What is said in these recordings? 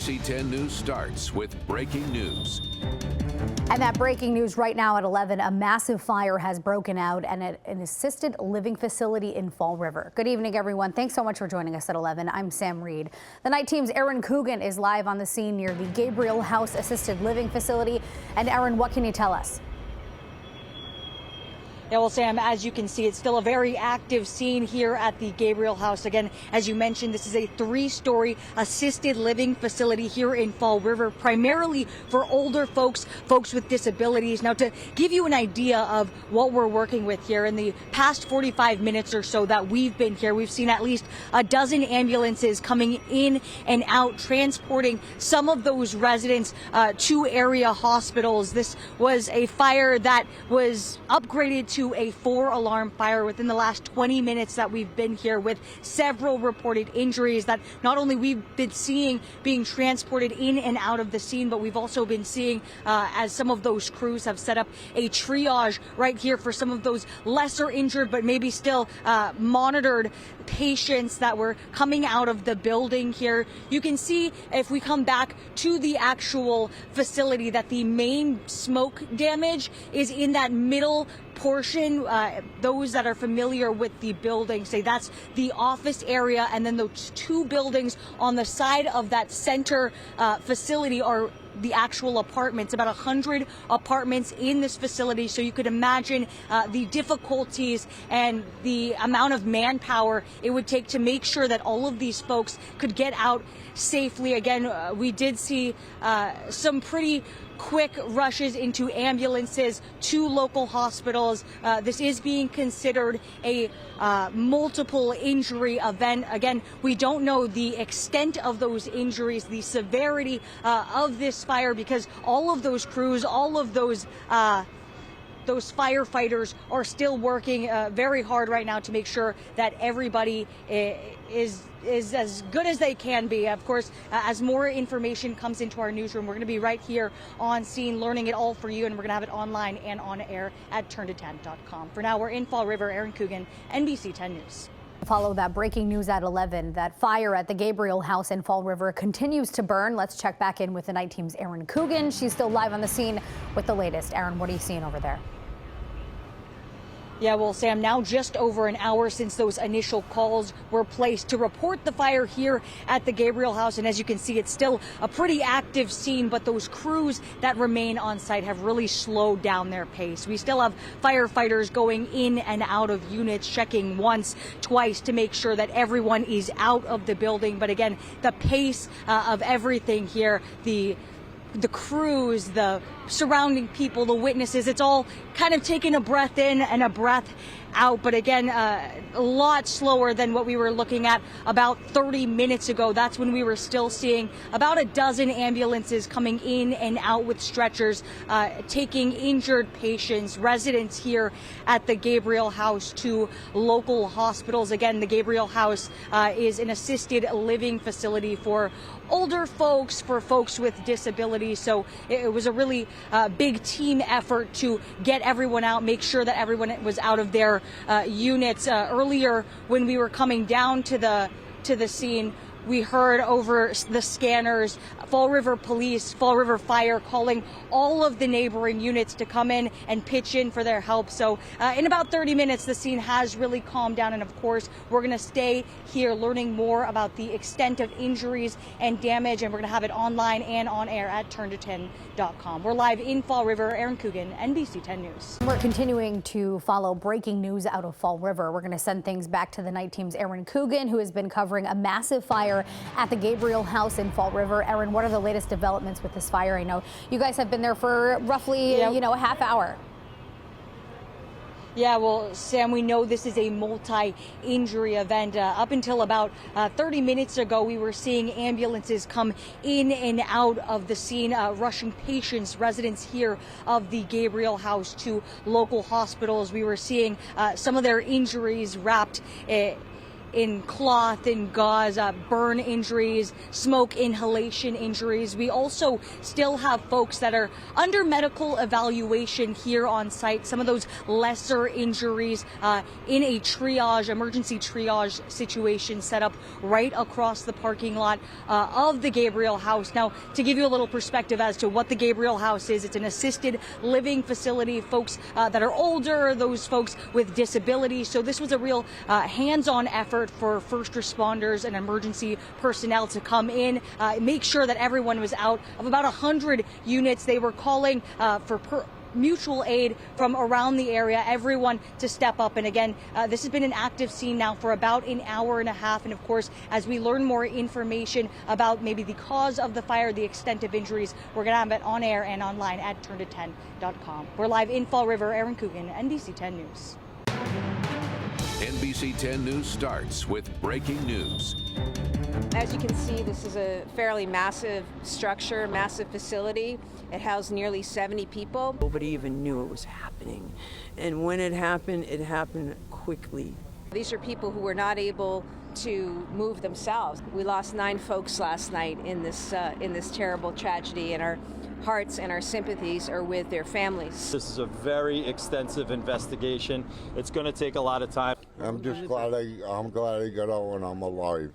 NBC 10 News starts with breaking news. And that breaking news right now at 11, a massive fire has broken out at an assisted living facility in Fall River. Good evening, everyone. Thanks so much for joining us at 11. I'm Sam Reed. The night team's Aaron Coogan is live on the scene near the Gabriel House assisted living facility. And Aaron, what can you tell us? Yeah, well, Sam, as you can see, it's still a very active scene here at the Gabriel House. Again, as you mentioned, this is a 3-story assisted living facility here in Fall River, primarily for older folks, folks with disabilities. Now, to give you an idea of what we're working with here, in the past 45 minutes or so that we've been here, we've seen at least a dozen ambulances coming in and out, transporting some of those residents to area hospitals. This was a fire that was upgraded to a 4-alarm fire within the last 20 minutes that we've been here, with several reported injuries that not only we've been seeing being transported in and out of the scene, but we've also been seeing as some of those crews have set up a triage right here for some of those lesser injured but maybe still monitored patients that were coming out of the building here. You can see, if we come back to the actual facility, that the main smoke damage is in that middle portion. Those that are familiar with the building say that's the office area, and then those 2 buildings on the side of that center facility are the actual apartments, about 100 apartments in this facility. So you could imagine the difficulties and the amount of manpower it would take to make sure that all of these folks could get out safely. Again, we did see some pretty quick rushes into ambulances to local hospitals. This is being considered a multiple injury event. Again, we don't know the extent of those injuries, the severity of this fire, because all of those crews, all of those firefighters are still working very hard right now to make sure that everybody is as good as they can be. Of course, as more information comes into our newsroom, we're going to be right here on scene learning it all for you, and we're going to have it online and on air at turnto10.com. For now, we're in Fall River. Aaron Coogan, NBC 10 News. Follow that breaking news at 11. That fire at the Gabriel House in Fall River continues to burn. Let's check back in with the night team's Aaron Coogan. She's still live on the scene with the latest. Aaron, what are you seeing over there? Yeah, well, Sam, now just over an hour since those initial calls were placed to report the fire here at the Gabriel House. And as you can see, it's still a pretty active scene, but those crews that remain on site have really slowed down their pace. We still have firefighters going in and out of units, checking once, twice to make sure that everyone is out of the building. But again, the pace of everything here, the crews, the surrounding people, the witnesses, it's all kind of taking a breath in and a breath out. But again, a lot slower than what we were looking at about 30 minutes ago. That's when we were still seeing about a dozen ambulances coming in and out with stretchers, taking injured patients, residents here at the Gabriel House to local hospitals. Again, the Gabriel House is an assisted living facility for older folks, for folks with disabilities. So it was a really big team effort to get everyone out, make sure that everyone was out of their units. Earlier, when we were coming down to the scene, we heard over the scanners Fall River Police, Fall River Fire calling all of the neighboring units to come in and pitch in for their help. So in about 30 minutes, the scene has really calmed down. And of course, we're going to stay here learning more about the extent of injuries and damage. And we're going to have it online and on air at turnto10.com. We're live in Fall River. Aaron Coogan, NBC 10 News. We're continuing to follow breaking news out of Fall River. We're going to send things back to the night team's Aaron Coogan, who has been covering a massive fire at the Gabriel House in Fall River. Aaron, what are the latest developments with this fire? I know you guys have been there for roughly, a half hour. Yeah, well, Sam, we know this is a multi-injury event. Up until about 30 minutes ago, we were seeing ambulances come in and out of the scene, rushing patients, residents here of the Gabriel House to local hospitals. We were seeing some of their injuries wrapped in cloth, in gauze, burn injuries, smoke inhalation injuries. We also still have folks that are under medical evaluation here on site. Some of those lesser injuries in a emergency triage situation set up right across the parking lot of the Gabriel House. Now, to give you a little perspective as to what the Gabriel House is, it's an assisted living facility, folks that are older, those folks with disabilities. So this was a real hands-on effort for first responders and emergency personnel to come in, make sure that everyone was out. Of about 100 units, they were calling for mutual aid from around the area, everyone to step up. And again, this has been an active scene now for about an hour and a half. And of course, as we learn more information about maybe the cause of the fire, the extent of injuries, we're going to have it on air and online at turnto10.com. We're live in Fall River. Aaron Coogan, NBC 10 News. NBC 10 News starts with breaking news. As you can see, this is a fairly massive structure, massive facility. It housed nearly 70 people. Nobody even knew it was happening. And when it happened quickly. These are people who were not able to move themselves. We lost 9 folks last night in this terrible tragedy, and our hearts and our sympathies are with their families. This is a very extensive investigation. It's going to take a lot of time. I'm just glad I got out and I'm alive.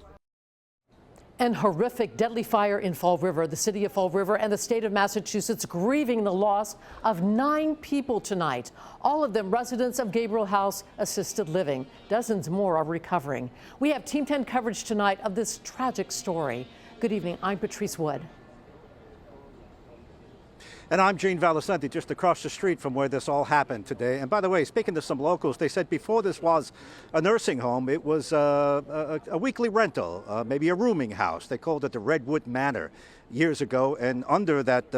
An horrific deadly fire in Fall River. The city of Fall River and the state of Massachusetts grieving the loss of 9 people tonight. All of them residents of Gabriel House Assisted Living. Dozens more are recovering. We have Team 10 coverage tonight of this tragic story. Good evening. I'm Patrice Wood. And I'm Gene Valicenti, just across the street from where this all happened today. And by the way, speaking to some locals, they said before this was a nursing home, it was a weekly rental, maybe a rooming house. They called it the Redwood Manor years ago, and under that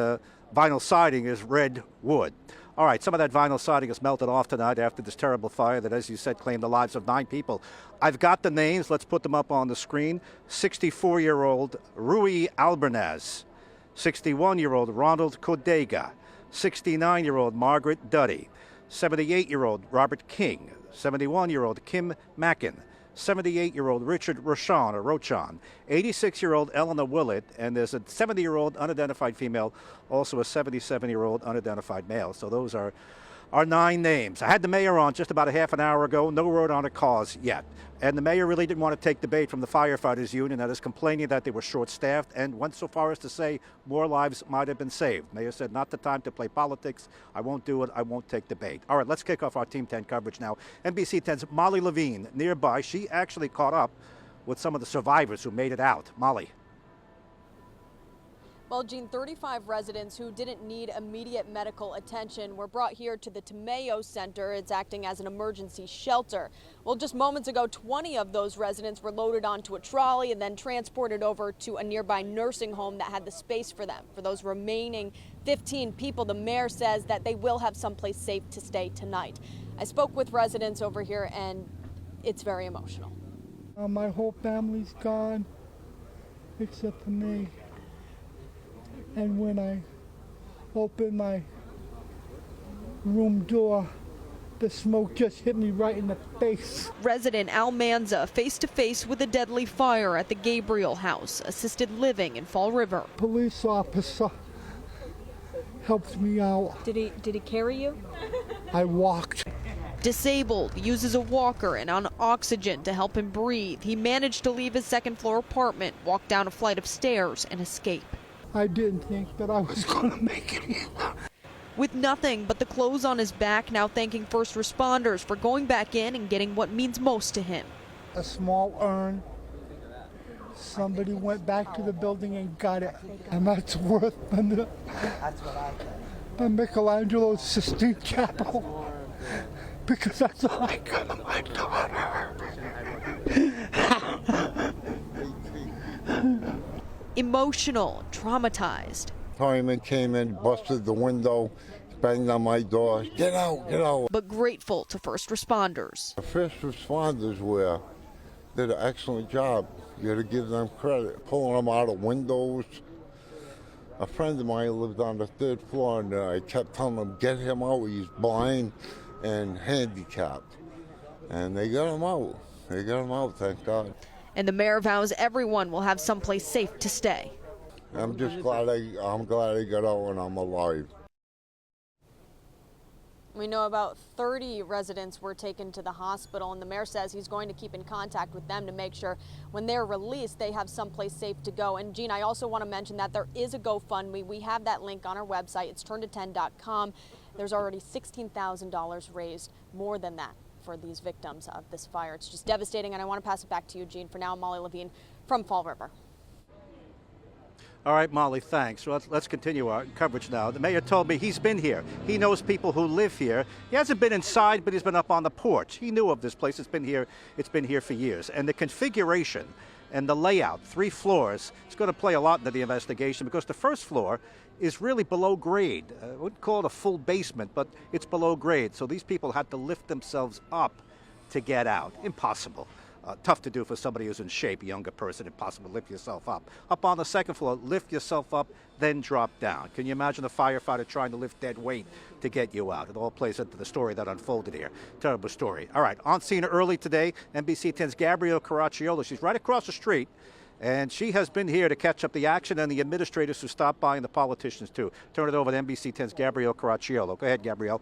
vinyl siding is red wood. All right, some of that vinyl siding is melted off tonight after this terrible fire that, as you said, claimed the lives of 9 people. I've got the names. Let's put them up on the screen. 64-year-old Rui Albernaz. 61-year-old Ronald Codega, 69-year-old Margaret Duddy, 78-year-old Robert King, 71-year-old Kim Mackin, 78-year-old Richard Rochon, 86-year-old Eleanor Willett, and there's a 70-year-old unidentified female, also a 77-year-old unidentified male. So those are 9 names. I had the mayor on just about a half an hour ago. No word on a cause yet. And the mayor really didn't want to take the bait from the firefighters union that is complaining that they were short-staffed and went so far as to say more lives might have been saved. Mayor said, not the time to play politics. I won't do it. I won't take the bait. All right, let's kick off our Team 10 coverage now. NBC 10's Molly Levine nearby. She actually caught up with some of the survivors who made it out. Molly. Well, Gene, 35 residents who didn't need immediate medical attention were brought here to the Tomeo Center. It's acting as an emergency shelter. Well, just moments ago, 20 of those residents were loaded onto a trolley and then transported over to a nearby nursing home that had the space for them. For those remaining 15 people, the mayor says that they will have someplace safe to stay tonight. I spoke with residents over here, and it's very emotional. My whole family's gone, except for me. And when I opened my room door, the smoke just hit me right in the face. Resident Al Manza face to face with a deadly fire at the Gabriel House Assisted Living in Fall River. Police officer helped me out. Did he carry you? I walked. Disabled, uses a walker and on oxygen to help him breathe. He managed to leave his second-floor apartment, walk down a flight of stairs, and escape. I didn't think that I was going to make it either. With nothing but the clothes on his back, now thanking first responders for going back in and getting what means most to him. A small urn. Somebody went back to the building and got it. And that's worth the Michelangelo's Sistine Chapel. Because that's all I got of my daughter. Emotional, traumatized. Fireman came in, busted the window, banged on my door. Get out, get out. But grateful to first responders. The first responders did an excellent job. You got to give them credit, pulling them out of windows. A friend of mine lived on the 3rd floor, and I kept telling him, get him out. He's blind and handicapped. And they got him out. They got them out, thank God. And the mayor vows everyone will have someplace safe to stay. I'm just glad I'm glad I got out and I'm alive. We know about 30 residents were taken to the hospital, and the mayor says he's going to keep in contact with them to make sure when they're released, they have someplace safe to go. And Gene, I also want to mention that there is a GoFundMe. We have that link on our website. It's turnto10.com. There's already $16,000 raised, more than that, for these victims of this fire. It's just devastating, and I want to pass it back to you, Gene. For now, I'm Molly Levine from Fall River. All right, Molly, thanks. Well, let's continue our coverage now. The mayor told me he's been here. He knows people who live here. He hasn't been inside, but he's been up on the porch. He knew of this place. It's been here for years. And the configuration and the layout, 3 floors, is going to play a lot into the investigation because the first floor is really below grade. I wouldn't call it a full basement, but it's below grade. So these people had to lift themselves up to get out. Impossible. Tough to do for somebody who's in shape, a younger person. Impossible to lift yourself up. Up on the second floor, lift yourself up, then drop down. Can you imagine a firefighter trying to lift dead weight to get you out? It all plays into the story that unfolded here. Terrible story. All right, on scene early today, NBC 10's Gabriel House. She's right across the street, and she has been here to catch up the action and the administrators who stopped by and the politicians too. Turn it over to NBC 10's Gabriel House. Go ahead, Gabrielle.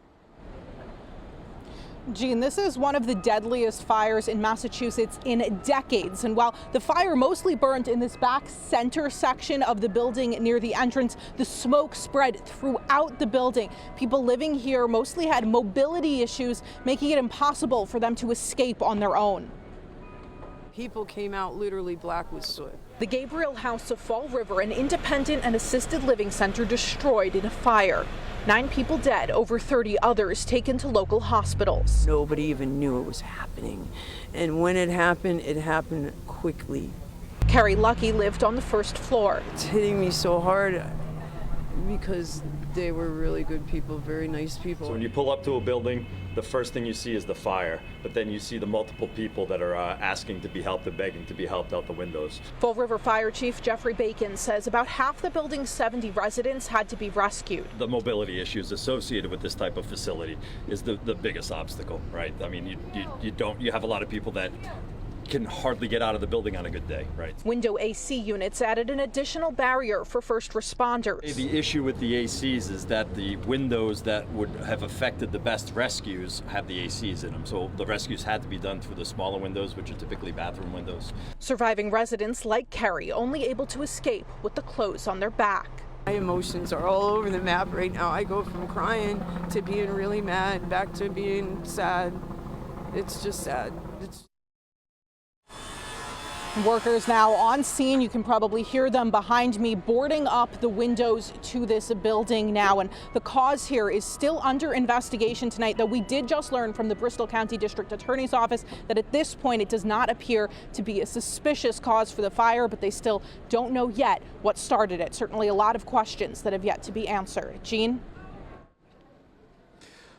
Gene, this is one of the deadliest fires in Massachusetts in decades. And while the fire mostly burned in this back center section of the building near the entrance, the smoke spread throughout the building. People living here mostly had mobility issues, making it impossible for them to escape on their own. People came out literally black with soot. The Gabriel House of Fall River, an independent and assisted living center, destroyed in a fire. 9 people dead, over 30 others taken to local hospitals. Nobody even knew it was happening. And when it happened quickly. Carrie Lucky lived on the first floor. It's hitting me so hard because they were really good people, very nice people. So when you pull up to a building, the first thing you see is the fire, but then you see the multiple people that are asking to be helped and begging to be helped out the windows. Fall River Fire Chief Jeffrey Bacon says about half the building's 70 residents had to be rescued. The mobility issues associated with this type of facility is the biggest obstacle, right? I mean, you have a lot of people that can hardly get out of the building on a good day, right? Window AC units added an additional barrier for first responders. The issue with the ACs is that the windows that would have affected the best rescues have the ACs in them. So the rescues had to be done through the smaller windows, which are typically bathroom windows. Surviving residents like Carrie only able to escape with the clothes on their back. My emotions are all over the map right now. I go from crying to being really mad, back to being sad. It's just sad. Workers now on scene. You can probably hear them behind me boarding up the windows to this building now. And the cause here is still under investigation tonight, though we did just learn from the Bristol County District Attorney's Office that at this point it does not appear to be a suspicious cause for the fire, but they still don't know yet what started it. Certainly a lot of questions that have yet to be answered. Gene?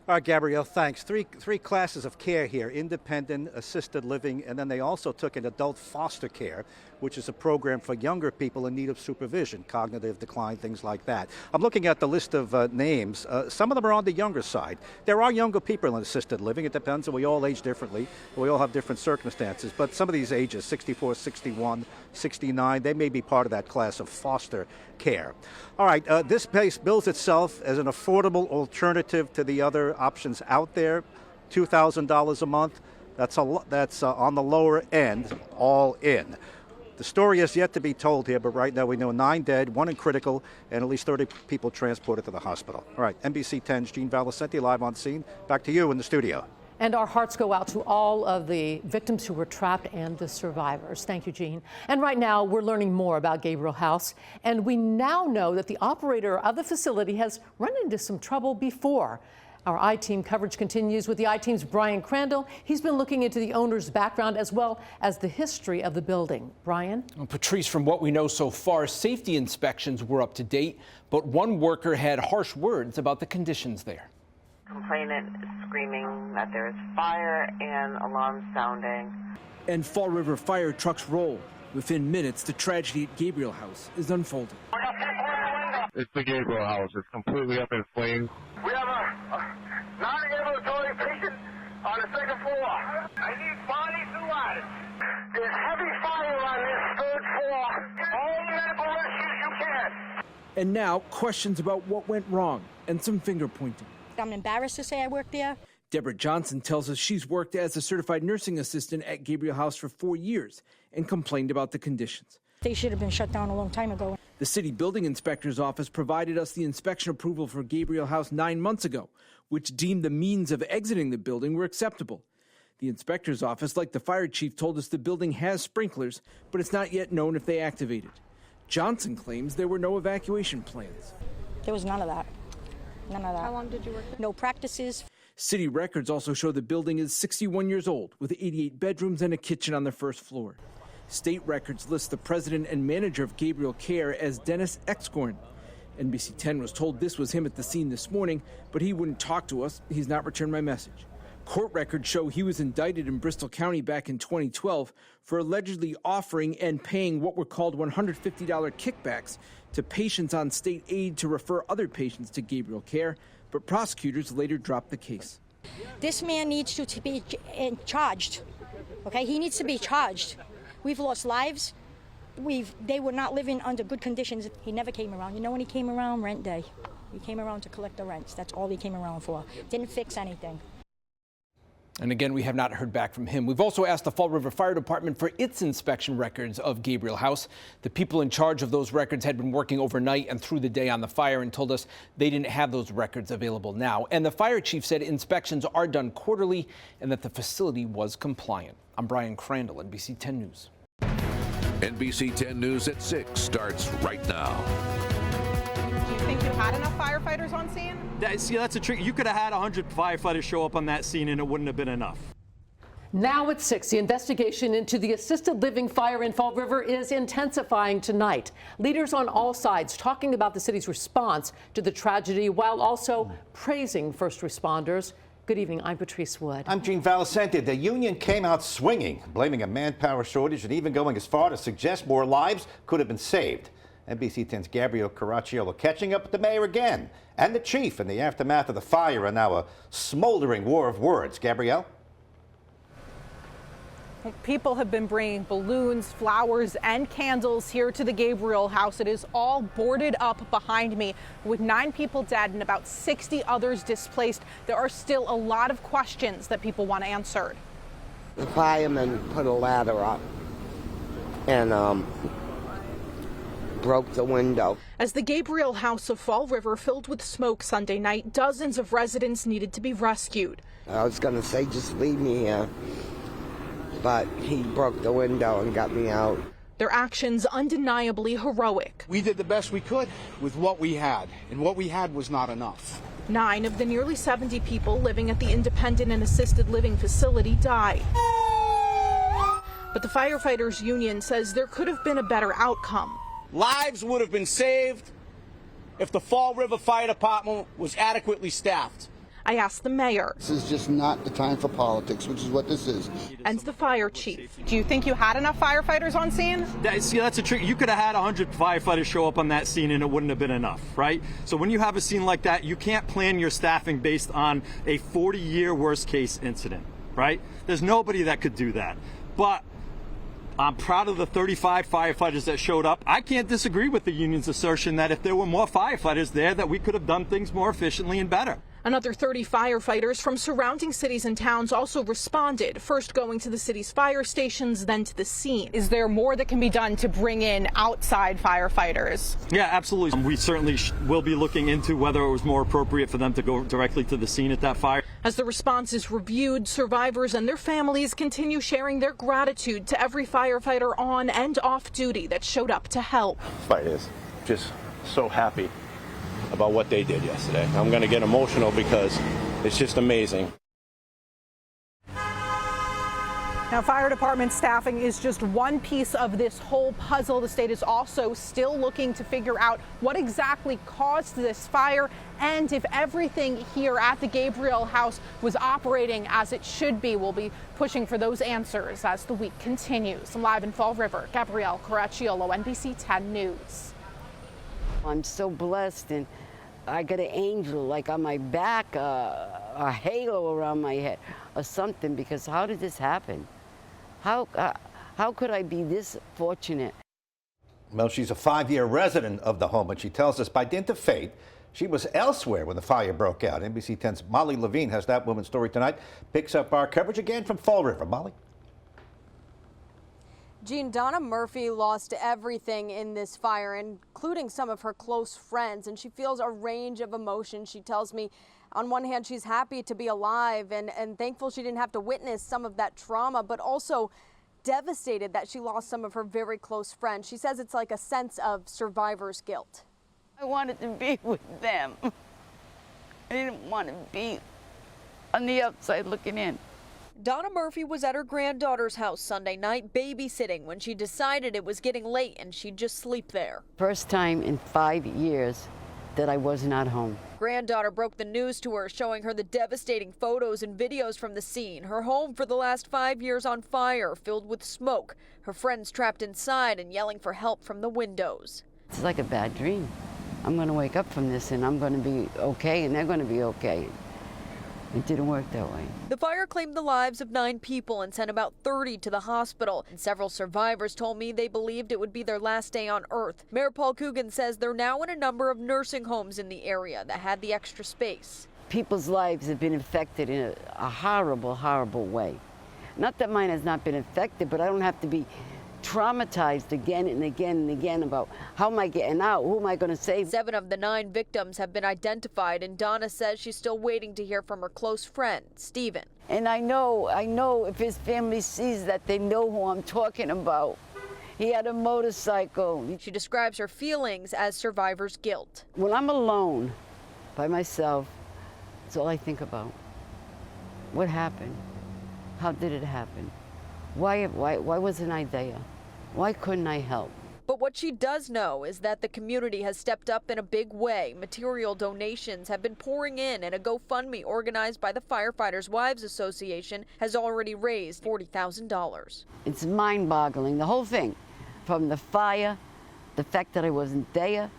All right, Gabrielle, thanks. Three classes of care here: independent, assisted living, and then they also took an adult foster care, which is a program for younger people in need of supervision, cognitive decline, things like that. I'm looking at the list of names. Some of them are on the younger side. There are younger people in assisted living. It depends, and we all age differently. We all have different circumstances, but some of these ages, 64, 61, 69, they may be part of that class of foster care. All right, this place bills itself as an affordable alternative to the other options out there. $2,000 a month. That's on the lower end, all in. The story is yet to be told here, but right now we know 9 dead, 1 in critical, and at least 30 people transported to the hospital. All right, NBC 10's Gene Valicenti live on scene. Back to you in the studio. And our hearts go out to all of the victims who were trapped and the survivors. Thank you, Gene. And right now, we're learning more about Gabriel House. And we now know that the operator of the facility has run into some trouble before. Our I-Team coverage continues with the I-Team's Brian Crandall. He's been looking into the owner's background as well as the history of the building. Brian? Well, Patrice, from what we know so far, safety inspections were up to date, but one worker had harsh words about the conditions there. Complainant is screaming that there is fire and alarms sounding. And Fall River fire trucks roll. Within minutes, the tragedy at Gabriel House is unfolding. It's the Gabriel House. It's completely up in flames. We have a non-ambulatory patient on the second floor. I need bodies alive. And now questions about what went wrong and some finger pointing. I'm embarrassed to say I work there. Deborah Johnson tells us she's worked as a certified nursing assistant at Gabriel House for 4 years and complained about the conditions. They should have been shut down a long time ago. The city building inspector's office provided us the inspection approval for Gabriel House 9 months ago, which deemed the means of exiting the building were acceptable. The inspector's office, like the fire chief, told us the building has sprinklers, but it's not yet known if they activated. Johnson claims there were no evacuation plans. There was none of that. None of that. How long did you work there? No practices. City records also show the building is 61 years old, with 88 bedrooms and a kitchen on the first floor. State records list the president and manager of Gabriel Care as Dennis Exgorn. NBC 10 was told this was him at the scene this morning, but he wouldn't talk to us. He's not returned my message. Court records show he was indicted in Bristol County back in 2012 for allegedly offering and paying what were called $150 kickbacks to patients on state aid to refer other patients to Gabriel Care, but prosecutors later dropped the case. This man needs to be charged. Okay, he needs to be charged. We've lost lives. They were not living under good conditions. He never came around. You know when he came around? Rent day. He came around to collect the rents. That's all he came around for. Didn't fix anything. And again, we have not heard back from him. We've also asked the Fall River Fire Department for its inspection records of Gabriel House. The people in charge of those records had been working overnight and through the day on the fire and told us they didn't have those records available now. And the fire chief said inspections are done quarterly and that the facility was compliant. I'm Brian Crandall, NBC 10 News. NBC 10 News at 6 starts right now. Do you think you had enough firefighters on scene? That's a trick. You could have had 100 firefighters show up on that scene and it wouldn't have been enough. Now at 6, the investigation into the assisted living fire in Fall River is intensifying tonight. Leaders on all sides talking about the city's response to the tragedy while also praising first responders. Good evening, I'm Patrice Wood. I'm Gene Valicenti. The union came out swinging, blaming a manpower shortage and even going as far to suggest more lives could have been saved. NBC 10's Gabriel Caracciolo catching up with the mayor again and the chief in the aftermath of the fire and now a smoldering war of words. Gabrielle? People have been bringing balloons, flowers, and candles here to the Gabriel House. It is all boarded up behind me with 9 people dead and about 60 others displaced. There are still a lot of questions that people want answered. The firemen put a ladder up and broke the window. As the Gabriel House of Fall River filled with smoke Sunday night, dozens of residents needed to be rescued. I was going to say, just leave me here, but he broke the window and got me out. Their actions undeniably heroic. We did the best we could with what we had, and what we had was not enough. 9 of the nearly 70 people living at the independent and assisted living facility died. But the firefighters union says there could have been a better outcome. Lives would have been saved if the Fall River Fire Department was adequately staffed. I asked the mayor. This is just not the time for politics, which is what this is. And the fire chief. Do you think you had enough firefighters on scene? That's a trick. You could have had 100 firefighters show up on that scene and it wouldn't have been enough, right? So when you have a scene like that, you can't plan your staffing based on a 40-year worst case incident, right? There's nobody that could do that. But I'm proud of the 35 firefighters that showed up. I can't disagree with the union's assertion that if there were more firefighters there, that we could have done things more efficiently and better. Another 30 firefighters from surrounding cities and towns also responded, first going to the city's fire stations, then to the scene. Is there more that can be done to bring in outside firefighters? Yeah, absolutely. We certainly will be looking into whether it was more appropriate for them to go directly to the scene at that fire. As the response is reviewed, survivors and their families continue sharing their gratitude to every firefighter on and off duty that showed up to help. Fighters, just so happy about what they did yesterday. I'm going to get emotional because it's just amazing. Now, fire department staffing is just one piece of this whole puzzle. The state is also still looking to figure out what exactly caused this fire and if everything here at the Gabriel House was operating as it should be. We'll be pushing for those answers as the week continues. I'm live in Fall River. Gabrielle Caracciolo, NBC 10 News. I'm so blessed, and I got an angel like on my back, a halo around my head or something, because how did this happen? How could I be this fortunate? Well, she's a 5-year resident of the home, and she tells us by dint of fate, she was elsewhere when the fire broke out. NBC 10's Molly Levine has that woman's story tonight. Picks up our coverage again from Fall River. Molly? Jean, Donna Murphy lost everything in this fire, including some of her close friends, and she feels a range of emotions. She tells me on one hand, she's happy to be alive and thankful she didn't have to witness some of that trauma, but also devastated that she lost some of her very close friends. She says it's like a sense of survivor's guilt. I wanted to be with them. I didn't want to be on the outside looking in. Donna Murphy was at her granddaughter's house Sunday night babysitting when she decided it was getting late and she'd just sleep there. First time in 5 years that I was not home. Granddaughter broke the news to her, showing her the devastating photos and videos from the scene. Her home for the last 5 years on fire, filled with smoke. Her friends trapped inside and yelling for help from the windows. It's like a bad dream. I'm going to wake up from this and I'm going to be okay and they're going to be okay. It didn't work that way. The fire claimed the lives of 9 people and sent about 30 to the hospital. And several survivors told me they believed it would be their last day on Earth. Mayor Paul Coogan says they're now in a number of nursing homes in the area that had the extra space. People's lives have been affected in a horrible, horrible way. Not that mine has not been affected, but I don't have to be traumatized again and again and again about how am I getting out? Who am I going to save? 7 of the 9 victims have been identified, and Donna says she's still waiting to hear from her close friend, Stephen. And I know if his family sees that, they know who I'm talking about. He had a motorcycle. She describes her feelings as survivor's guilt. When I'm alone by myself, that's all I think about. What happened? How did it happen? Why wasn't I there? Why couldn't I help? But what she does know is that the community has stepped up in a big way. Material donations have been pouring in, and a GoFundMe organized by the Firefighters' Wives Association has already raised $40,000. It's mind-boggling, the whole thing. From the fire, the fact that I wasn't there,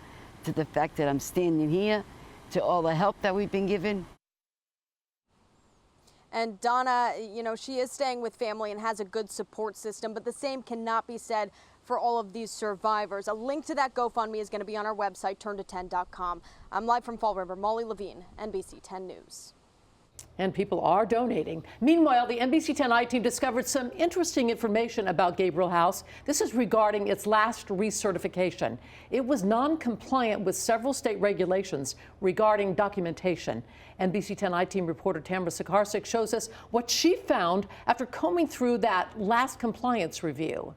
to the fact that I'm standing here, to all the help that we've been given. And Donna, you know, she is staying with family and has a good support system, but the same cannot be said for all of these survivors. A link to that GoFundMe is going to be on our website, turnto10.com. I'm live from Fall River, Molly Levine, NBC 10 News. And people are donating. Meanwhile, the NBC 10 I-Team discovered some interesting information about Gabriel House. This is regarding its last recertification. It was non-compliant with several state regulations regarding documentation. NBC 10 I-Team reporter Tamara Sakarsik shows us what she found after combing through that last compliance review.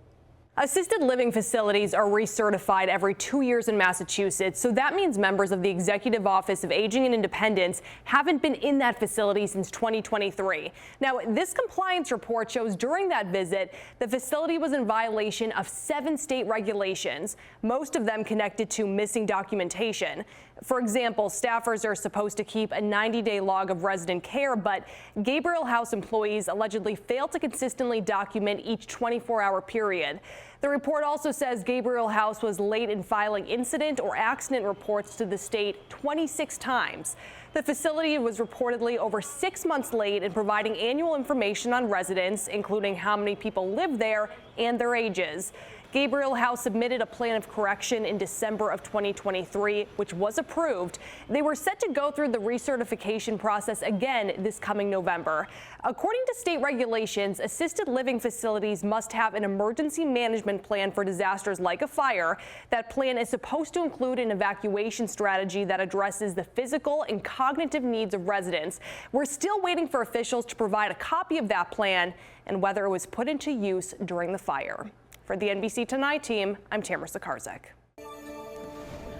Assisted living facilities are recertified every 2 years in Massachusetts, so that means members of the Executive Office of Aging and Independence haven't been in that facility since 2023. Now, this compliance report shows during that visit, the facility was in violation of 7 state regulations, most of them connected to missing documentation. For example, staffers are supposed to keep a 90-day log of resident care, but Gabriel House employees allegedly failed to consistently document each 24-hour period. The report also says Gabriel House was late in filing incident or accident reports to the state 26 times. The facility was reportedly over 6 months late in providing annual information on residents, including how many people live there and their ages. Gabriel House submitted a plan of correction in December of 2023, which was approved. They were set to go through the recertification process again this coming November. According to state regulations, assisted living facilities must have an emergency management plan for disasters like a fire. That plan is supposed to include an evacuation strategy that addresses the physical and cognitive needs of residents. We're still waiting for officials to provide a copy of that plan and whether it was put into use during the fire. For the NBC 10 I-Team, I'm Tamara Sakarsik.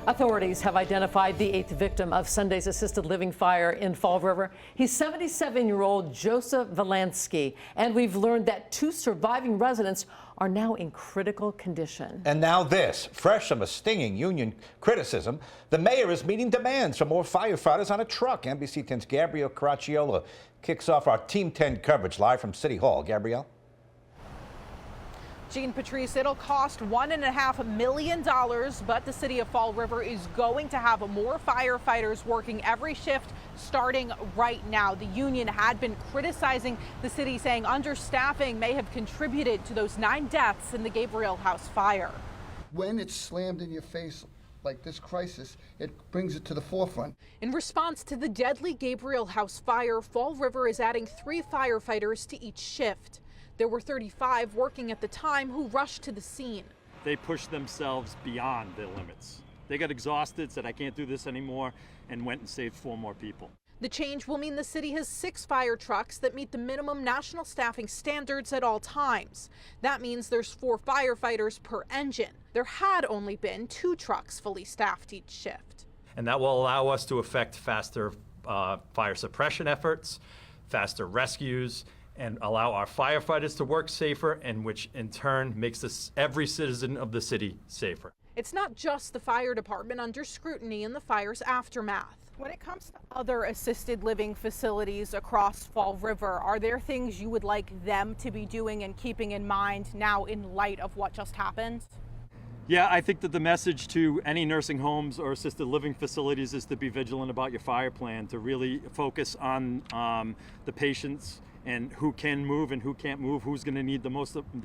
Authorities have identified the 8th victim of Sunday's assisted living fire in Fall River. He's 77-year-old Joseph Valansky, and we've learned that 2 surviving residents are now in critical condition. And now this, fresh from a stinging union criticism, the mayor is meeting demands for more firefighters on a truck. NBC 10's Gabriel Caracciolo kicks off our Team 10 coverage live from City Hall. Gabrielle? Jean Patrice, it'll cost $1.5 million, but the city of Fall River is going to have more firefighters working every shift starting right now. The union had been criticizing the city, saying understaffing may have contributed to those 9 deaths in the Gabriel House fire. When it's slammed in your face like this crisis, it brings it to the forefront. In response to the deadly Gabriel House fire, Fall River is adding 3 firefighters to each shift. There were 35 working at the time who rushed to the scene. They pushed themselves beyond their limits. They got exhausted, said, I can't do this anymore, and went and saved 4 more people. The change will mean the city has 6 fire trucks that meet the minimum national staffing standards at all times. That means there's 4 firefighters per engine. There had only been 2 trucks fully staffed each shift. And that will allow us to effect faster fire suppression efforts, faster rescues, and allow our firefighters to work safer, and which in turn makes every citizen of the city safer. It's not just the fire department under scrutiny in the fire's aftermath. When it comes to other assisted living facilities across Fall River, are there things you would like them to be doing and keeping in mind now in light of what just happened? Yeah, I think that the message to any nursing homes or assisted living facilities is to be vigilant about your fire plan, to really focus on the patients and who can move and who can't move, who's going to need the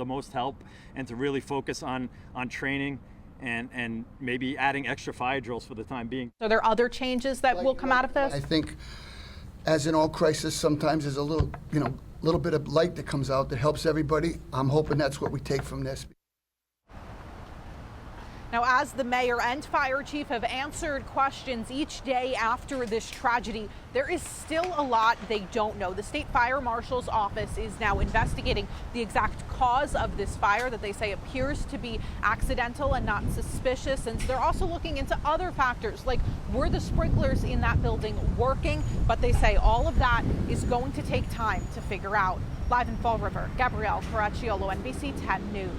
most help, and to really focus on training and maybe adding extra fire drills for the time being. Are there other changes that will come out of this? I think, as in all crisis, sometimes there's a little bit of light that comes out that helps everybody. I'm hoping that's what we take from this. Now, as the mayor and fire chief have answered questions each day after this tragedy, there is still a lot they don't know. The state fire marshal's office is now investigating the exact cause of this fire that they say appears to be accidental and not suspicious. And they're also looking into other factors, like were the sprinklers in that building working? But they say all of that is going to take time to figure out. Live in Fall River, Gabriel House, NBC 10 News.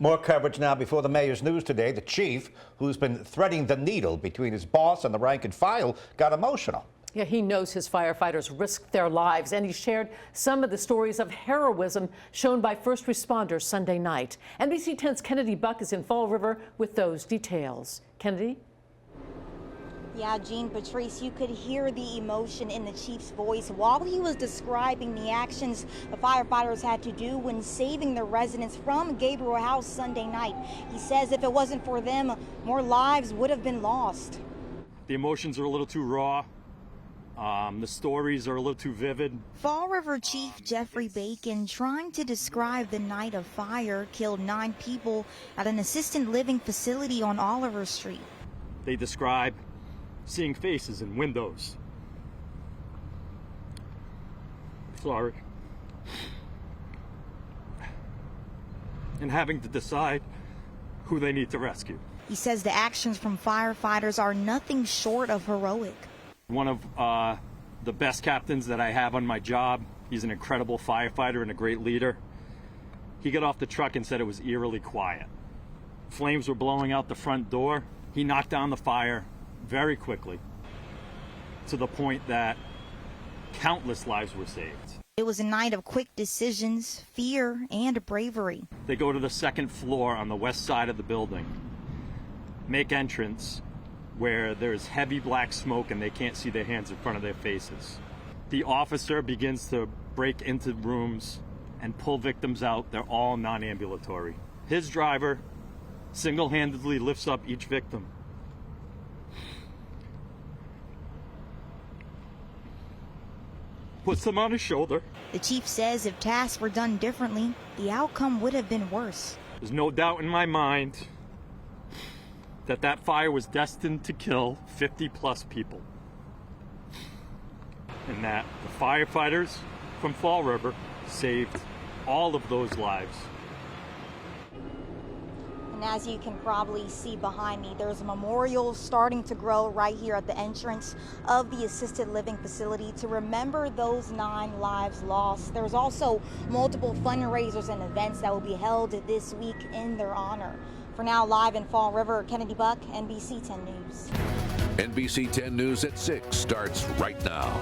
More coverage now before the mayor's news today. The chief, who's been threading the needle between his boss and the rank and file, got emotional. Yeah, he knows his firefighters risked their lives, and he shared some of the stories of heroism shown by first responders Sunday night. NBC 10's Kennedy Buck is in Fall River with those details. Kennedy? Yeah, Jean Patrice, you could hear the emotion in the chief's voice while he was describing the actions the firefighters had to do when saving the residents from Gabriel House Sunday night. He says if it wasn't for them, more lives would have been lost. The emotions are a little too raw. The stories are a little too vivid. Fall River Chief Jeffrey Bacon, trying to describe the night of fire, killed 9 people at an assisted living facility on Oliver Street. They describe seeing faces in windows. Sorry. And having to decide who they need to rescue. He says the actions from firefighters are nothing short of heroic. One of the best captains that I have on my job. He's an incredible firefighter and a great leader. He got off the truck and said it was eerily quiet. Flames were blowing out the front door. He knocked down the fire very quickly, to the point that countless lives were saved. It was a night of quick decisions, fear, and bravery. They go to the 2nd floor on the west side of the building, make entrance where there's heavy black smoke and they can't see their hands in front of their faces. The officer begins to break into rooms and pull victims out. They're all non-ambulatory. His driver single-handedly lifts up each victim. Puts them on his shoulder. The chief says if tasks were done differently, the outcome would have been worse. There's no doubt in my mind that that fire was destined to kill 50+ people. And that the firefighters from Fall River saved all of those lives. And as you can probably see behind me, there's a memorial starting to grow right here at the entrance of the assisted living facility to remember those 9 lives lost. There's also multiple fundraisers and events that will be held this week in their honor. For now, live in Fall River, Kennedy Buck, NBC 10 News. NBC 10 News at 6 starts right now.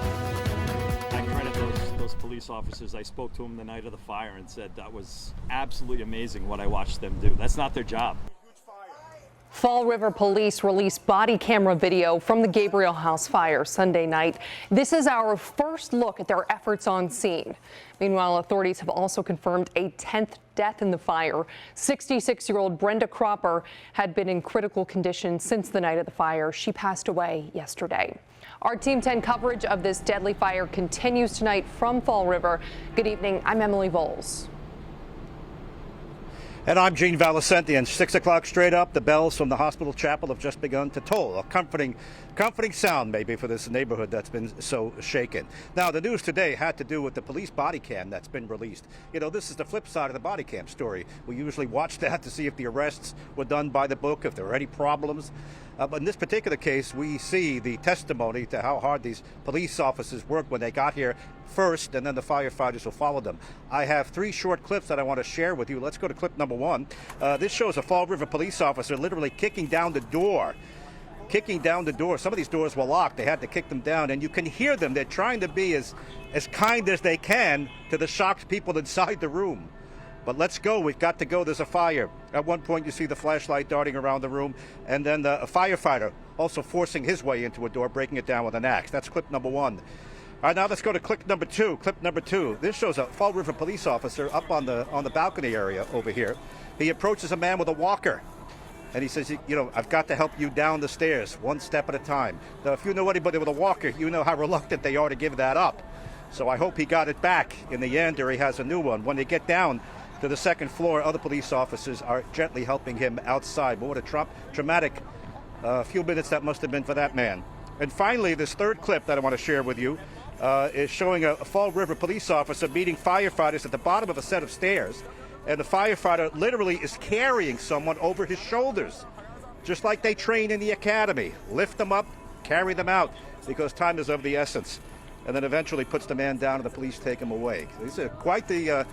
I credit those police officers. I spoke to them the night of the fire and said that was absolutely amazing what I watched them do. That's not their job. Fall River Police released body camera video from the Gabriel House fire Sunday night. This is our first look at their efforts on scene. Meanwhile, authorities have also confirmed a 10th death in the fire. 66-year-old Brenda Cropper had been in critical condition since the night of the fire. She passed away yesterday. Our Team 10 coverage of this deadly fire continues tonight from Fall River. Good evening. I'm Emily Voles. And I'm Gene Valicenti, and 6 o'clock straight up, the bells from the hospital chapel have just begun to toll. A comforting sound maybe for this neighborhood that's been so shaken. Now, the news today had to do with the police body cam that's been released. You know, this is the flip side of the body cam story. We usually watch that to see if the arrests were done by the book, if there are any problems. But in this particular case, we see the testimony to how hard these police officers worked when they got here first, and then the firefighters will follow them. I have 3 short clips that I want to share with you. Let's go to clip number 1. This shows a Fall River police officer literally kicking down the door. Some of these doors were locked. They had to kick them down, and you can hear them. They're trying to be as kind as they can to the shocked people inside the room. But let's go. We've got to go. There's a fire. At one point, you see the flashlight darting around the room, and then a firefighter also forcing his way into a door, breaking it down with an axe. That's clip number 1. All right, now let's go to clip number 2. Clip number 2. This shows a Fall River police officer up on the balcony area over here. He approaches a man with a walker, and he says, you know, I've got to help you down the stairs, one step at a time. Now, if you know anybody with a walker, you know how reluctant they are to give that up. So I hope he got it back in the end, or he has a new one. When they get down to the second floor, other police officers are gently helping him outside. But what a traumatic few minutes that must have been for that man. And finally, this third clip that I want to share with you is showing a Fall River police officer meeting firefighters at the bottom of a set of stairs. And the firefighter literally is carrying someone over his shoulders, just like they train in the academy. Lift them up, carry them out, because time is of the essence. And then eventually puts the man down and the police take him away. These are quite the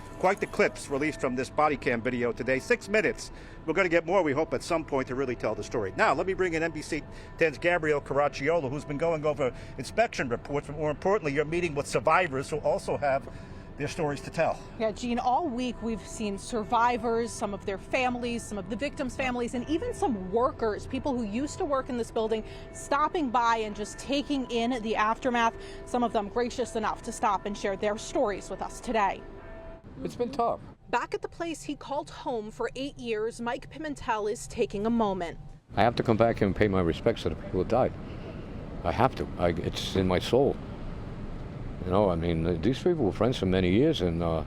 clips released from this body cam video today. 6 minutes. We're going to get more, we hope, at some point to really tell the story. Now, let me bring in NBC 10's Gabriel House, who's been going over inspection reports, but more importantly, you're meeting with survivors who also have their stories to tell. Yeah, Gene, all week we've seen survivors, some of their families, some of the victims' families, and even some workers, people who used to work in this building, stopping by and just taking in the aftermath. Some of them gracious enough to stop and share their stories with us today. It's been tough. Back at the place he called home for 8 years, Mike Pimentel is taking a moment. I have to come back and pay my respects to the people who died. I have to. It's in my soul. You know, I mean, these people were friends for many years, and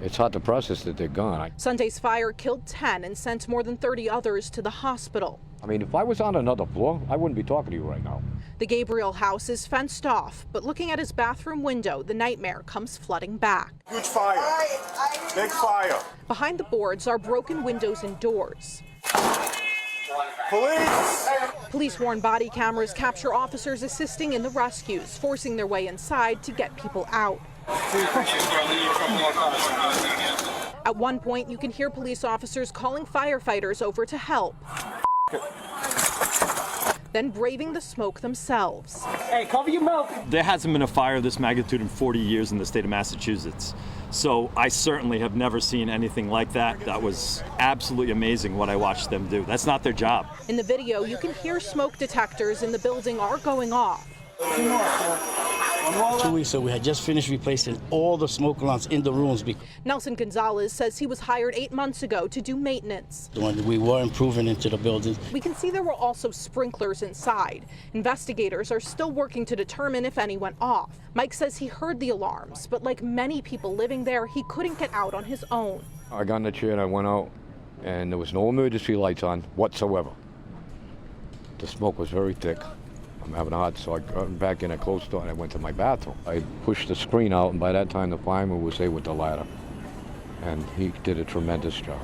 it's hard to process that they're gone. Sunday's fire killed 10 and sent more than 30 others to the hospital. I mean, if I was on another floor, I wouldn't be talking to you right now. The Gabriel house is fenced off, but looking at his bathroom window, the nightmare comes flooding back. Huge fire. Big fire. Behind the boards are broken windows and doors. Police! Police-worn body cameras capture officers assisting in the rescues, forcing their way inside to get people out. At one point, you can hear police officers calling firefighters over to help, then braving the smoke themselves. Hey, cover your mouth. There hasn't been a fire of this magnitude in 40 years in the state of Massachusetts. So I certainly have never seen anything like that. That was absolutely amazing what I watched them do. That's not their job. In the video, you can hear smoke detectors in the building are going off. 2 weeks ago, we had just finished replacing all the smoke alarms in the rooms. Nelson Gonzalez says he was hired 8 months ago to do maintenance. We were improving into the buildings. We can see there were also sprinklers inside. Investigators are still working to determine if any went off. Mike says he heard the alarms, but like many people living there, he couldn't get out on his own. I got in the chair and I went out, and there was no emergency lights on whatsoever. The smoke was very thick. I'm having a heart, so I got back in a closed door and I went to my bathroom. I pushed the screen out, and by that time the fireman was there with the ladder, and he did a tremendous job.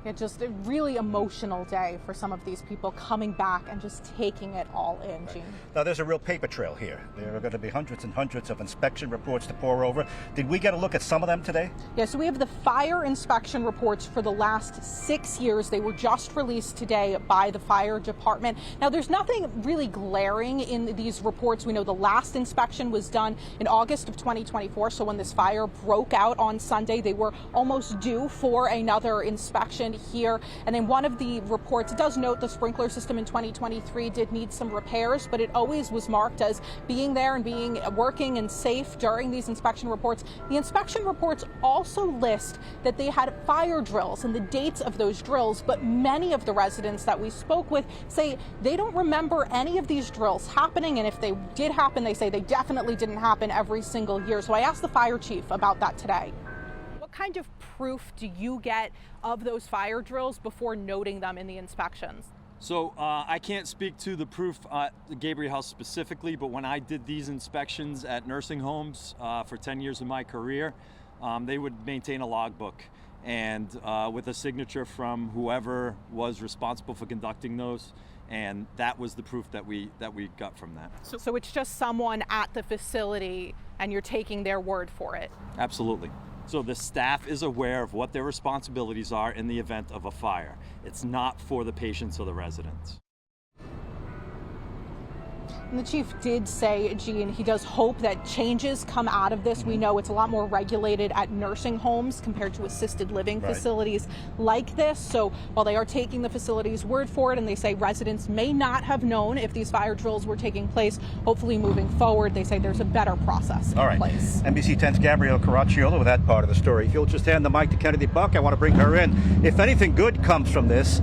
Yeah, just a really emotional day for some of these people coming back and just taking it all in, Gene. Now, there's a real paper trail here. There are going to be hundreds and hundreds of inspection reports to pour over. Did we get a look at some of them today? Yeah, so we have the fire inspection reports for the last 6 years. They were just released today by the fire department. Now, there's nothing really glaring in these reports. We know the last inspection was done in August of 2024. So when this fire broke out on Sunday, they were almost due for another inspection here. And in one of the reports, it does note the sprinkler system in 2023 did need some repairs, but it always was marked as being there and being working and safe during these inspection reports. The inspection reports also list that they had fire drills and the dates of those drills, but many of the residents that we spoke with say they don't remember any of these drills happening, and if they did happen, they say they definitely didn't happen every single year. So I asked the fire chief about that today. What kind of proof do you get of those fire drills before noting them in the inspections? So I can't speak to the proof at the Gabriel House specifically, but when I did these inspections at nursing homes for 10 years of my career, they would maintain a logbook and with a signature from whoever was responsible for conducting those. And that was the proof that we got from that. So it's just someone at the facility and you're taking their word for it? Absolutely. So the staff is aware of what their responsibilities are in the event of a fire. It's not for the patients or the residents. And the chief did say, Gene, he does hope that changes come out of this. We know it's a lot more regulated at nursing homes compared to assisted living facilities like this. So while they are taking the facility's word for it, and they say residents may not have known if these fire drills were taking place, hopefully moving forward, they say there's a better process in place. NBC 10's Gabriel Caracciolo with that part of the story. If you'll just hand the mic to Kennedy Buck, I want to bring her in. If anything good comes from this,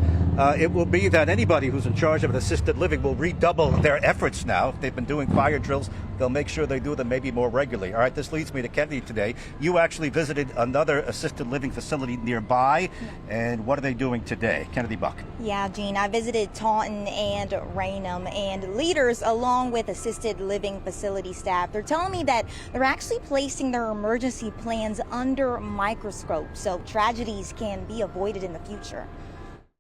it will be that anybody who's in charge of an assisted living will redouble their efforts now. If they've been doing fire drills, they'll make sure they do them maybe more regularly. All right, this leads me to Kennedy today. You actually visited another assisted living facility nearby, and what are they doing today? Kennedy Buck. Yeah, Gene, I visited Taunton and Raynham, and leaders along with assisted living facility staff, they're telling me that they're actually placing their emergency plans under a microscope so tragedies can be avoided in the future.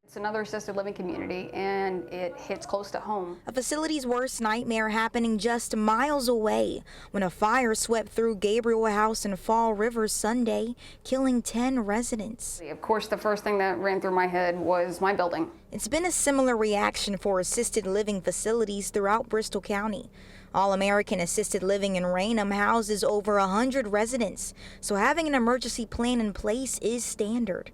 It's another assisted living community, and it hits close to home. A facility's worst nightmare happening just miles away when a fire swept through Gabriel House in Fall River Sunday, killing 10 residents. Of course, the first thing that ran through my head was my building. It's been a similar reaction for assisted living facilities throughout Bristol County. All-American Assisted Living in Raynham houses over 100 residents, so having an emergency plan in place is standard.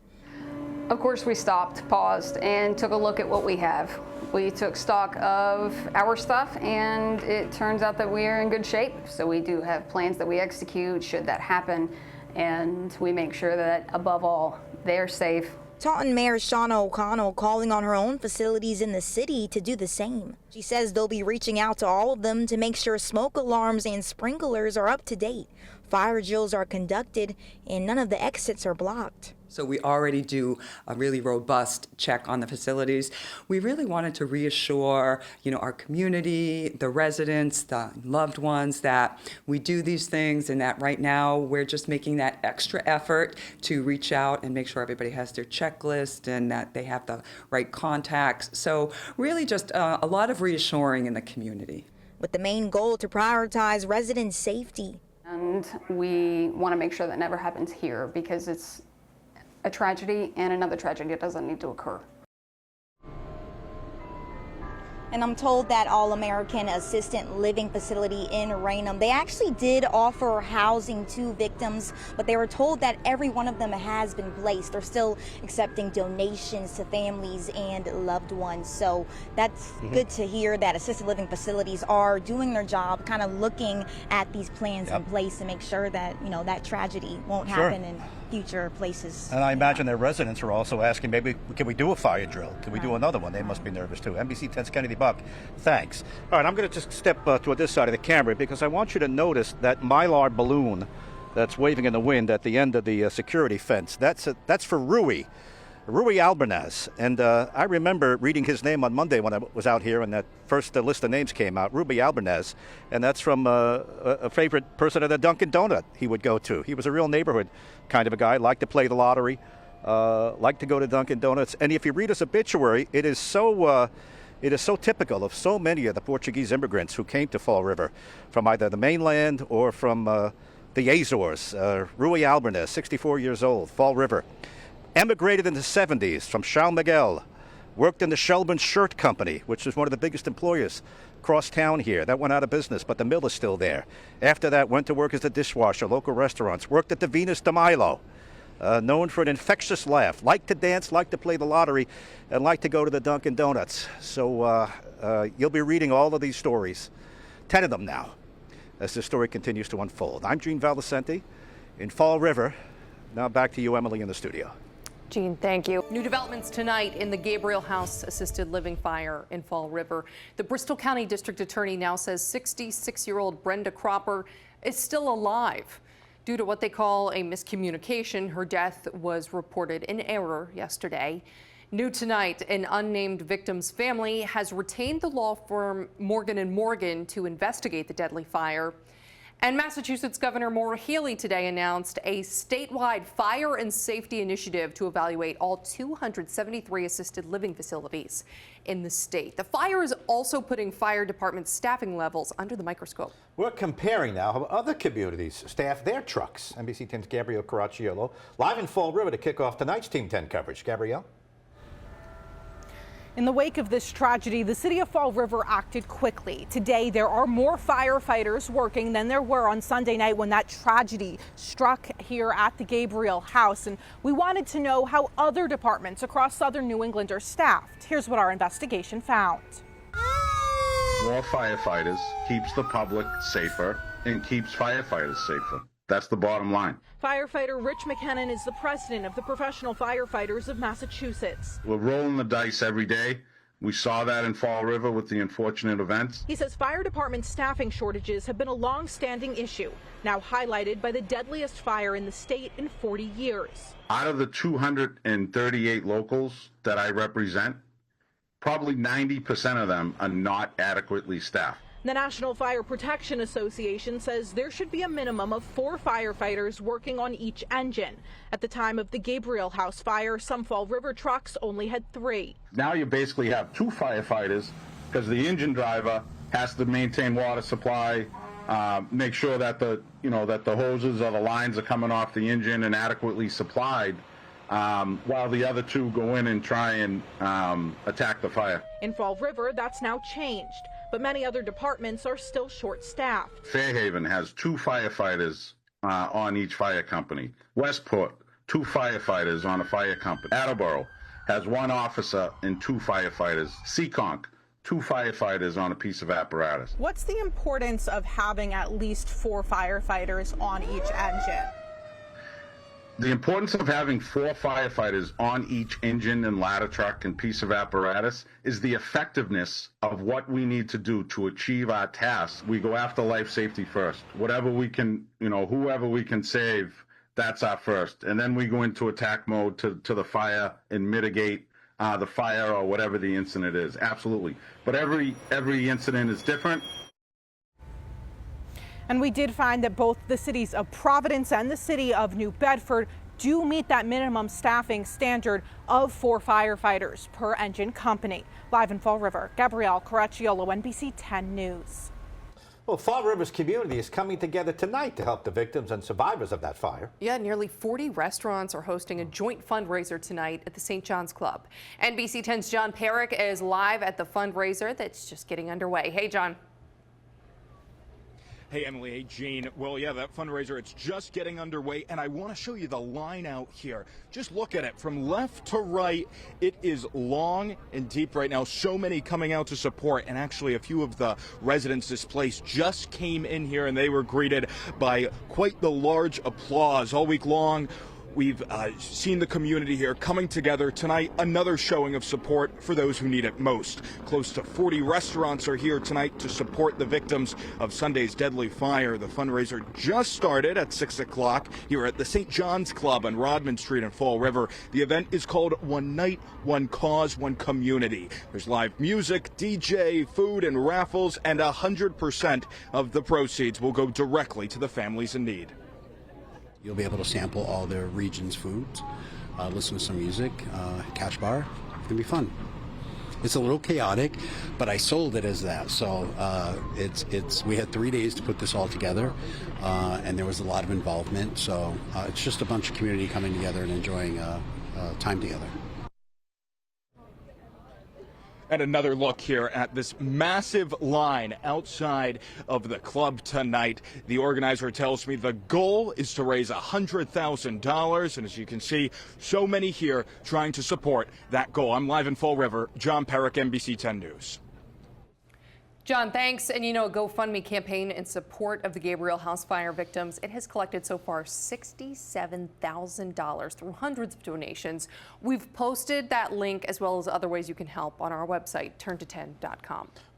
Of course, we stopped, paused, and took a look at what we have. We took stock of our stuff, and it turns out that we are in good shape. So we do have plans that we execute should that happen, and we make sure that, above all, they're safe. Taunton Mayor Shauna O'Connell calling on her own facilities in the city to do the same. She says they'll be reaching out to all of them to make sure smoke alarms and sprinklers are up to date. Fire drills are conducted, and none of the exits are blocked. So we already do a really robust check on the facilities. We really wanted to reassure, our community, the residents, the loved ones that we do these things, and that right now we're just making that extra effort to reach out and make sure everybody has their checklist and that they have the right contacts. So really just a lot of reassuring in the community. With the main goal to prioritize resident safety. And we want to make sure that never happens here, because it's a tragedy, and another tragedy that doesn't need to occur. And I'm told that All-American Assisted Living Facility in Raynham, they actually did offer housing to victims, but they were told that every one of them has been placed. They're still accepting donations to families and loved ones. So that's good to hear that assisted living facilities are doing their job, kind of looking at these plans in place to make sure that, that tragedy won't happen in future places. And I imagine their residents are also asking, maybe, can we do a fire drill? Can we do another one? They must be nervous too. NBC 10's Kennedy Buck, thanks. All right, I'm going to just step toward this side of the camera because I want you to notice that Mylar balloon that's waving in the wind at the end of the security fence. That's for Rui Albernaz. And I remember reading his name on Monday when I was out here and that first list of names came out, Rui Albernaz. And that's from a favorite person at a Dunkin' Donut he would go to. He was a real neighborhood kind of a guy, liked to play the lottery. like to go to Dunkin' Donuts. And if you read his obituary, it is so typical of so many of the Portuguese immigrants who came to Fall River from either the mainland or from the Azores. Rui Albernes, 64 years old, Fall River. Emigrated in the 70s from São Miguel. Worked in the Shelburne Shirt Company, which is one of the biggest employers across town here. That went out of business, but the mill is still there. After that, went to work as a dishwasher, local restaurants. Worked at the Venus de Milo. Known for an infectious laugh. Liked to dance, liked to play the lottery, and liked to go to the Dunkin' Donuts. So you'll be reading all of these stories, 10 of them now, as this story continues to unfold. I'm Gene Valicenti in Fall River. Now back to you, Emily, in the studio. Gene, thank you. New developments tonight in the Gabriel House assisted living fire in Fall River. The Bristol County District Attorney now says 66-year-old Brenda Cropper is still alive. Due to what they call a miscommunication, her death was reported in error yesterday. New tonight, an unnamed victim's family has retained the law firm Morgan & Morgan to investigate the deadly fire. And Massachusetts Governor Maura Healey today announced a statewide fire and safety initiative to evaluate all 273 assisted living facilities in the state. The fire is also putting fire department staffing levels under the microscope. We're comparing now how other communities staff their trucks. NBC 10's Gabriel House live in Fall River to kick off tonight's Team 10 coverage. Gabrielle? In the wake of this tragedy, the city of Fall River acted quickly. Today, there are more firefighters working than there were on Sunday night when that tragedy struck here at the Gabriel House. And we wanted to know how other departments across southern New England are staffed. Here's what our investigation found. More firefighters keeps the public safer and keeps firefighters safer. That's the bottom line. Firefighter Rich McKinnon is the president of the Professional Firefighters of Massachusetts. We're rolling the dice every day. We saw that in Fall River with the unfortunate events. He says fire department staffing shortages have been a long-standing issue, now highlighted by the deadliest fire in the state in 40 years. Out of the 238 locals that I represent, probably 90% of them are not adequately staffed. The National Fire Protection Association says there should be a minimum of 4 firefighters working on each engine. At the time of the Gabriel House fire, some Fall River trucks only had 3. Now you basically have 2 firefighters because the engine driver has to maintain water supply, make sure that the hoses or the lines are coming off the engine and adequately supplied, while the other 2 go in and try and attack the fire. In Fall River, that's now changed, but many other departments are still short-staffed. Fairhaven has 2 firefighters on each fire company. Westport, 2 firefighters on a fire company. Attleboro has 1 officer and 2 firefighters. Seekonk, 2 firefighters on a piece of apparatus. What's the importance of having at least 4 firefighters on each engine? The importance of having 4 firefighters on each engine and ladder truck and piece of apparatus is the effectiveness of what we need to do to achieve our tasks. We go after life safety first. Whatever we can, whoever we can save, that's our first. And then we go into attack mode to the fire and mitigate the fire or whatever the incident is. Absolutely. But every incident is different. And we did find that both the cities of Providence and the city of New Bedford do meet that minimum staffing standard of 4 firefighters per engine company. Live in Fall River, Gabrielle Caracciolo, NBC 10 News. Well, Fall River's community is coming together tonight to help the victims and survivors of that fire. Yeah, nearly 40 restaurants are hosting a joint fundraiser tonight at the St. John's Club. NBC 10's John Perrick is live at the fundraiser that's just getting underway. Hey, John. Hey, Emily. Hey, Gene. Well, yeah, that fundraiser, it's just getting underway, and I want to show you the line out here. Just look at it from left to right. It is long and deep right now. So many coming out to support, and actually a few of the residents displaced just came in here, and they were greeted by quite the large applause all week long. We've seen the community here coming together tonight, another showing of support for those who need it most. Close to 40 restaurants are here tonight to support the victims of Sunday's deadly fire. The fundraiser just started at 6 o'clock here at the St. John's Club on Rodman Street in Fall River. The event is called One Night, One Cause, One Community. There's live music, DJ, food, and raffles, and 100% of the proceeds will go directly to the families in need. You'll be able to sample all their region's foods. listen to some music, catch bar. It's gonna be fun. It's a little chaotic, but I sold it as that. So we had 3 days to put this all together, and there was a lot of involvement. So it's just a bunch of community coming together and enjoying time together. And another look here at this massive line outside of the club tonight. The organizer tells me the goal is to raise $100,000. And as you can see, so many here trying to support that goal. I'm live in Fall River. John Perrick, NBC 10 News. John, thanks. And you know, a GoFundMe campaign in support of the Gabriel House fire victims, it has collected so far $67,000 through hundreds of donations. We've posted that link as well as other ways you can help on our website, turnto10.com.